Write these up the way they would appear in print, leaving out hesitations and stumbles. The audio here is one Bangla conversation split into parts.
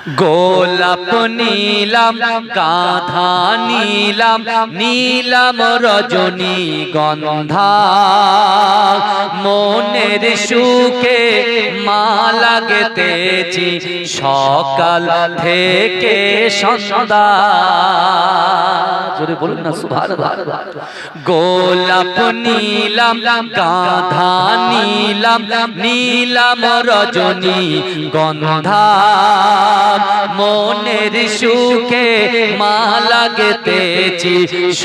গোলাপ নীলাম গাধা নীলাম নীলাম রজনী গন্ধা মনের সুখে মালা গেতেছি সকাল থেকে সন্ধ্যা। জোরে বলুন না সুবহানাল্লাহ। গোলাপ নীলাম গাধা নীলাম নীলাম রজনী গন্ধা মনের সুখে মালা গেতেছি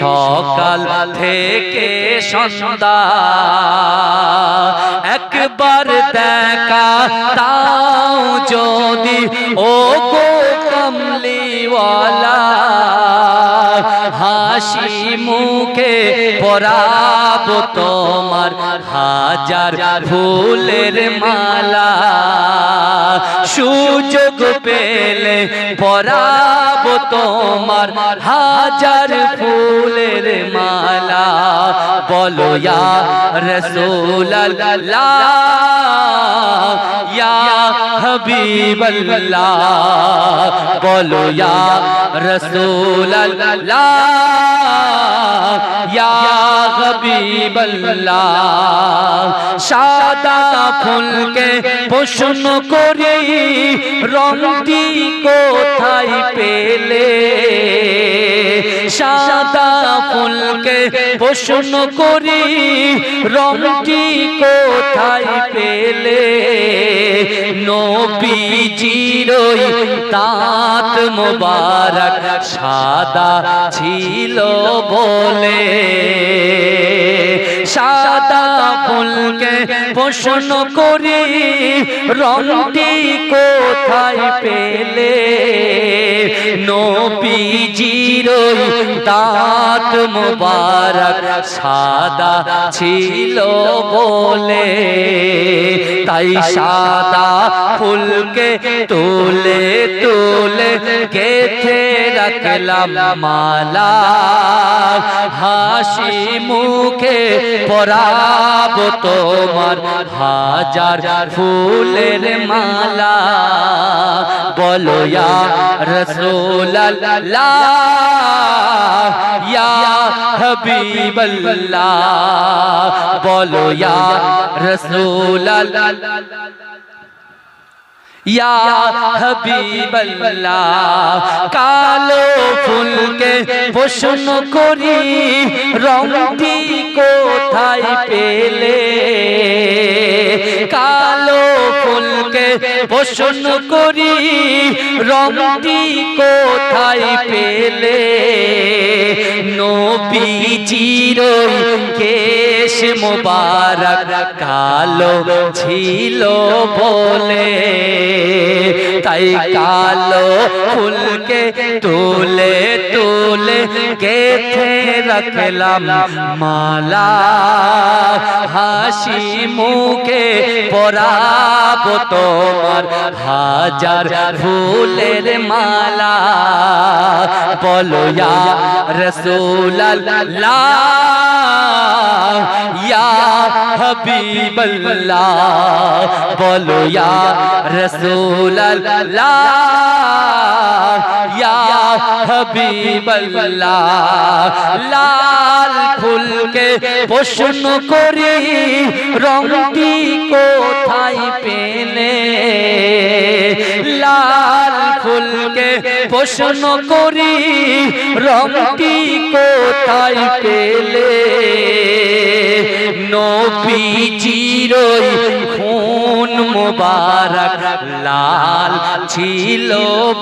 সকাল থেকে সন্ধ্যা। একবার দেখা তাও যদি ও গো কমলিওয়ালা হাসি মুখে পরাবো তোমার হাজার ফুলের মালা। সুযোগ পেলে পরাবো তোমার হাজার ফুলের মালা। বলো ইয়া রাসূলুল্লাহ ইয়া হাবিবাল্লাহ, বলো ইয়া রাসূলুল্লাহ ইয়া হাবিবাল্লাহ। সাদা ফুলকে প্রশ্ন করি রংটি কোথায় পেলে, সাদা ফুলকে প্রশ্ন করি রংটি কোথায় পেলে। নবীজির দাঁত মোবারক সাদা ছিল বলে, সাদা ফুলকে প্রশ্ন করি রংটি কোথায় পেলে। নবীজির দাঁত মোবারক সাদা ছিল বলে, তাই সাদা ফুলকে তুলে তুলে গেথে রাখলাম মালা। হাসি মুখে পরাবো তোমার হাজার ফুলের মালা। বলো ইয়া রাসূলুল্লাহ ইয়া হাবিবাল্লাহ, বলো ইয়া রাসূলুল্লাহ ইয়া হাবিবাল্লাহ। কালো ফুলকে প্রশ্ন করি রংটি কোথায় পেলে, কালো ফুলকে প্রশ্ন করি রংটি কোথায় পেলে। নবীজির কেশ মোবারক কালো ছিল বলে, তাই কালো ফুলকে তুলে তুলে গেথে রাখলাম মালা। হাসি মুখে পরাবো তোমার হাজার ফুলের মালা। বলো ইয়া রাসূলুল্লাহ ইয়া হাবিবাল্লাহ, বলো ইয়া রাসূলুল্লাহ ইয়া হাবিবাল্লাহ। লাল ফুলকে প্রশ্ন করি রংটি কোথায় পেলে, লাল ফুলকে প্রশ্ন করি রংটি কোথায় পেলে। নবীজির খুন মোবারক লাল ছিল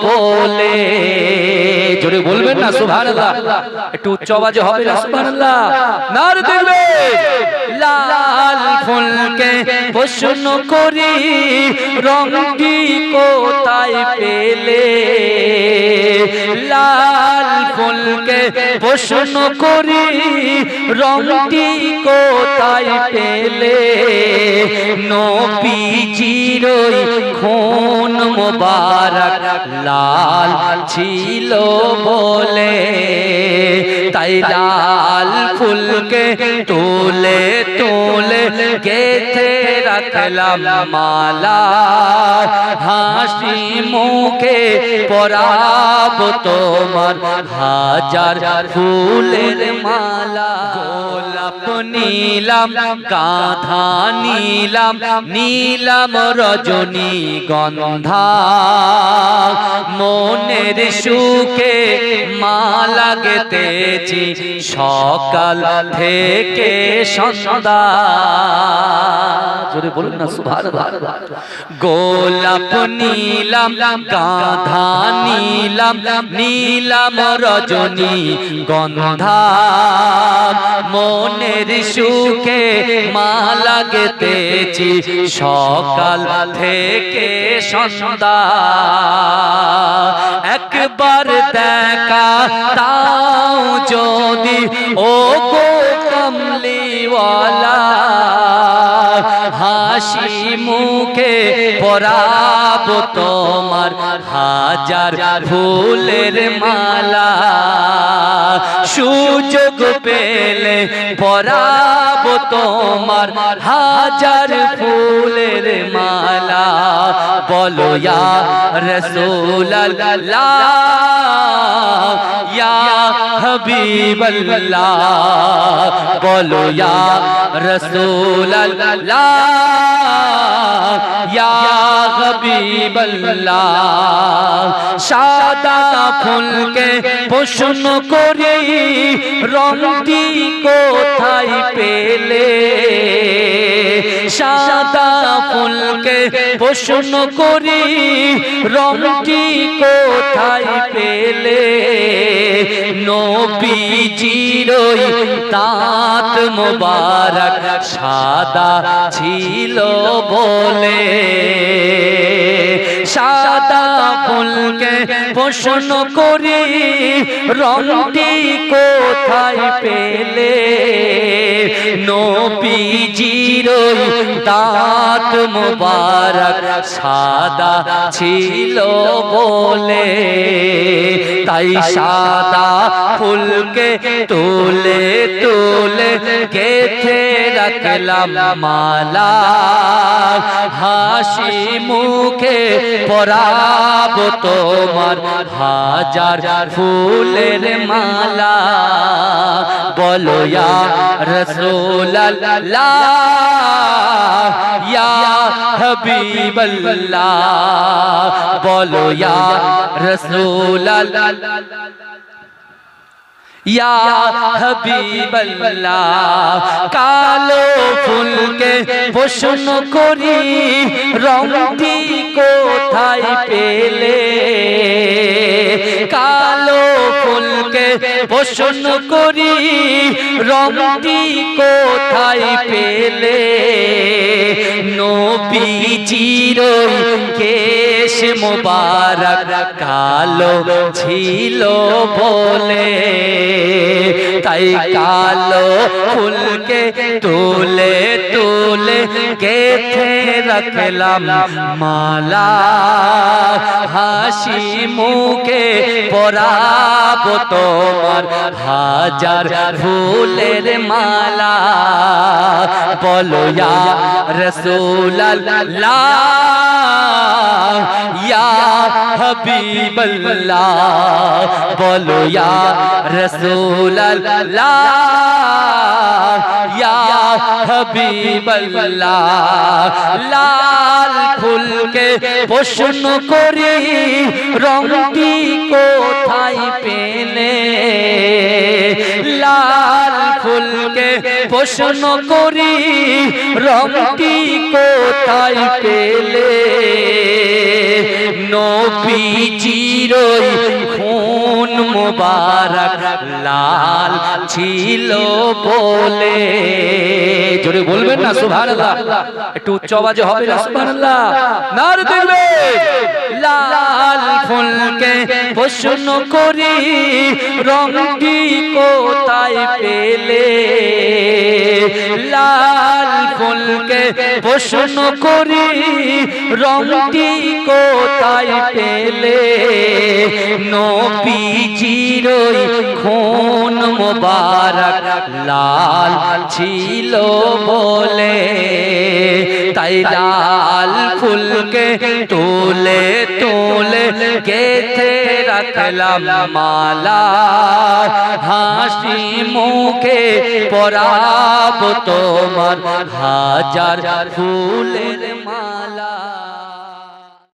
বলে। জোরে বলবেন না সুবহানাল্লাহ, একটু উচ্চ আওয়াজে হবে না সুবহানাল্লাহ। নারে তাকবীর। লাল ফুলকে প্রশ্ন করি রংটি কোথায় পেলে, লাল ফুলকে প্রশ্ন করি রংটি কোথায় পেলে। নবীজির খুন মোবারক লাল ছিল বলে, তাই লাল ফুলকে তুলে তুলে গেথে রাখলাম মালা। হাসি মুখ মুখে পরাবো তোমার হাজার ফুলের মালা। গোলাপ নীলাম গাঁথা নীলাম নীলাম রজনী গন্ধা, মনের সুখে মালা গেতেছি সকাল থেকে সন্ধ্যা। জোরে বলুন না সুবহানাল্লাহ। গোলাপ নীলাম গাঁথা নীলাম নীলাম রজনী গন্ধা, মনের সুখে মালা গেতেছি সকাল থেকে সন্ধ্যা। একবার দেখা তাও যদি ও গো কমলিওয়ালা, হাসি মুখে পরাবো তোমার হাজার ফুলের মালা। সুযোগ পেলে পরাবো তোমার হাজার ফুলের মালা। বলো ইয়া রাসূলুল্লাহ ইয়া হাবিবাল্লাহ, বলো ইয়া রাসূলুল্লাহ ইয়া হাবিবাল্লাহ। সাদা ফুলকে প্রশ্ন করি রংটি কোথায় পেলে, সাদা ফুলকে প্রশ্ন করি রংটি কোথায় পেলে। নবীজির দাঁত মোবারক সাদা ছিল বলে, সাদা ফুলকে প্রশ্ন করি রংটি কোথায় পেলে। নবীজির দাঁত মোবারক সাদা ছিল বলে, তাই সাদা ফুলকে তুলে তুলে গেথে রাখলাম মালা। হাসি মুখে পরাবো তোমার হাজার ফুলের মালা। বলো ইয়া রাসূলুল্লাহ ইয়া হাবিবাল্লাহ, বলো ইয়া রাসূলুল্লাহ ইয়া হাবিবাল্লাহ। কালো ফুলকে প্রশ্ন করি রংটি কোথায় পেলে, কালো ফুলকে প্রশ্ন করি রংটি কোথায় পেলে। নবীজির কেশ মোবারক কালো ছিল বলে, তাই কালো ফুলকে তুলে তুলে গেথে রাখলাম মালা। হাসি মুখে পরাবো তোমার হাজার ফুলের মালা। বলো ইয়া রাসূলুল্লাহ ইয়া হাবিবাল্লাহ, বলো ইয়া রাসূলুল্লাহ ইয়া হাবিবাল্লাহ। লাল ফুলকে প্রশ্ন করি রংটি কোথায় পেলে, লাল ফুলকে প্রশ্ন করি রংটি কোথায় পেলে। নবীজির খুন মোবারক লাল ছিল বলে। জোরে বলবেন না সুবহানাল্লাহ, একটু উচ্চ আওয়াজে হবে না সুবহানাল্লাহ। নারে তাকবীর। লাল ফুলকে প্রশ্ন করি রংটি কোথায় পেলে, লাল ফুলকে প্রশ্ন করি রংটি কোথায় পেলে। নবীজির খুন মোবারক লাল ছিল বলে, তাই লাল ফুলকে তুলে তুলে গেথে রাখলাম মালা, হাসি মুখে পরাব তোমার হাজার ফুলের মালা।